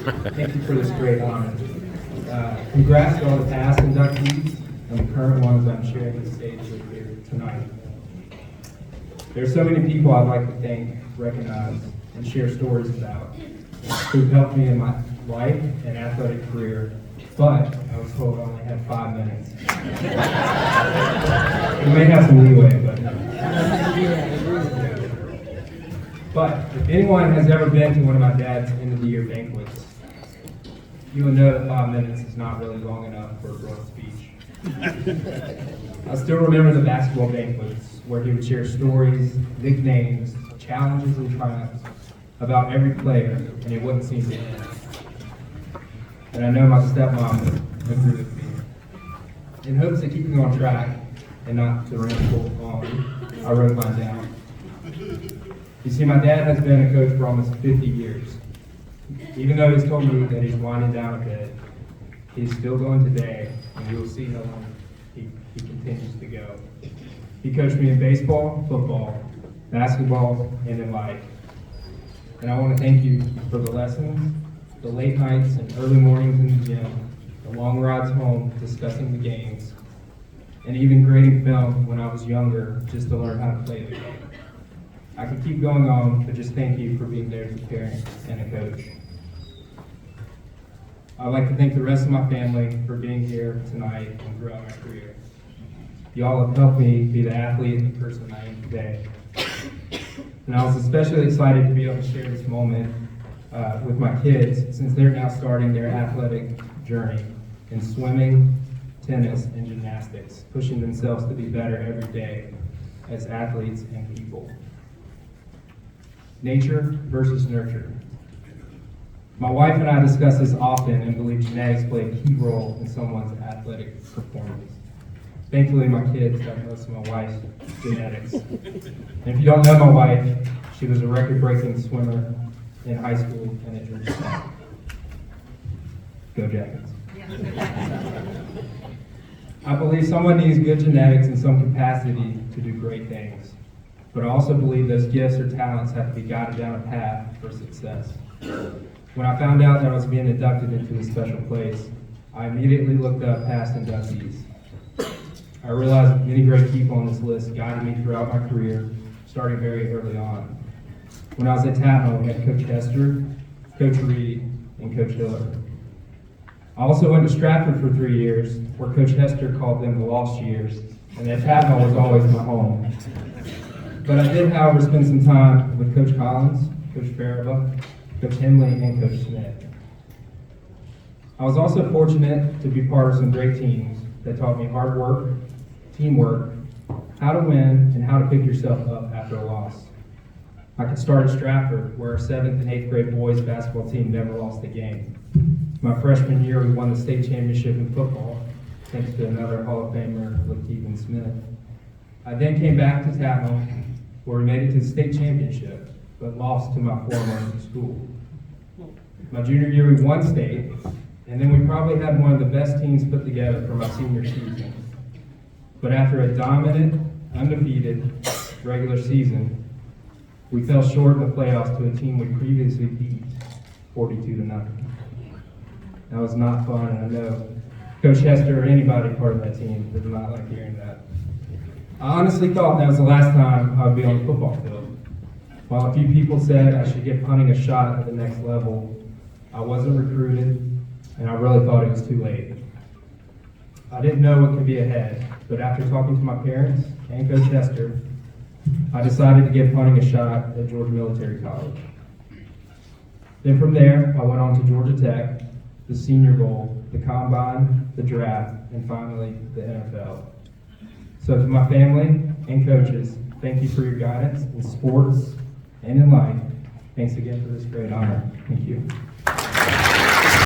Thank you for this great honor. Congrats to all the past inductees and the current ones I'm sharing the stage with here tonight. There's so many people I'd like to thank, recognize, and share stories about who've helped me in my life and athletic career, but I was told I only had 5 minutes. We may have some leeway, but if anyone has ever been to one of my dad's end-of-the-year banquets, you will know that 5 minutes is not really long enough for a broad speech. I still remember the basketball banquets where he would share stories, nicknames, challenges, and triumphs about every player, and it wouldn't seem to end. And I know my stepmom would agree with me. In hopes of keeping on track and not to ramble on, I wrote mine down. You see, my dad has been a coach for almost 50 years. Even though he's told me that he's winding down a bit, he's still going today, and you'll see how long he continues to go. He coached me in baseball, football, basketball, and in life. And I want to thank you for the lessons, the late nights and early mornings in the gym, the long rides home discussing the games, and even grading film when I was younger just to learn how to play the game. I could keep going on, but just thank you for being there as a parent and a coach. I'd like to thank the rest of my family for being here tonight and throughout my career. Y'all have helped me be the athlete and the person I am today. And I was especially excited to be able to share this moment with my kids, since they're now starting their athletic journey in swimming, tennis, and gymnastics, pushing themselves to be better every day as athletes and people. Nature versus nurture. My wife and I discuss this often and believe genetics play a key role in someone's athletic performance. Thankfully, my kids have most of my wife's genetics. And if you don't know my wife, she was a record-breaking swimmer in high school and at Georgia Tech. Go Jackets. I believe someone needs good genetics in some capacity to do great things. But I also believe those gifts or talents have to be guided down a path for success. When I found out that I was being inducted into a special place, I immediately looked up past inductees. I realized that many great people on this list guided me throughout my career, starting very early on. When I was at Tattnall, we had Coach Hester, Coach Reed, and Coach Hiller. I also went to Stratford for 3 years, where Coach Hester called them the lost years, and at Tattnall was always my home. But I did, however, spend some time with Coach Collins, Coach Faraba, Coach Henley, and Coach Smith. I was also fortunate to be part of some great teams that taught me hard work, teamwork, how to win, and how to pick yourself up after a loss. I could start at Stratford, where our 7th and 8th grade boys basketball team never lost a game. My freshman year, we won the state championship in football, thanks to another Hall of Famer, Lakeith Smith. I then came back to Tattnall, where we made it to the state championship, but lost to my former school. My junior year, we won state, and then we probably had one of the best teams put together for my senior season. But after a dominant, undefeated regular season, we fell short in the playoffs to a team we previously beat 42-0. That was not fun, and I know Coach Hester or anybody part of that team did not like hearing that. I honestly thought that was the last time I would be on the football field. While a few people said I should get punting a shot at the next level, I wasn't recruited, and I really thought it was too late. I didn't know what could be ahead, but after talking to my parents and Coach Hester, I decided to give punting a shot at Georgia Military College. Then from there, I went on to Georgia Tech, the Senior Bowl, the Combine, the Draft, and finally the NFL. So to my family and coaches, thank you for your guidance in sports and in life. Thanks again for this great honor. Thank you.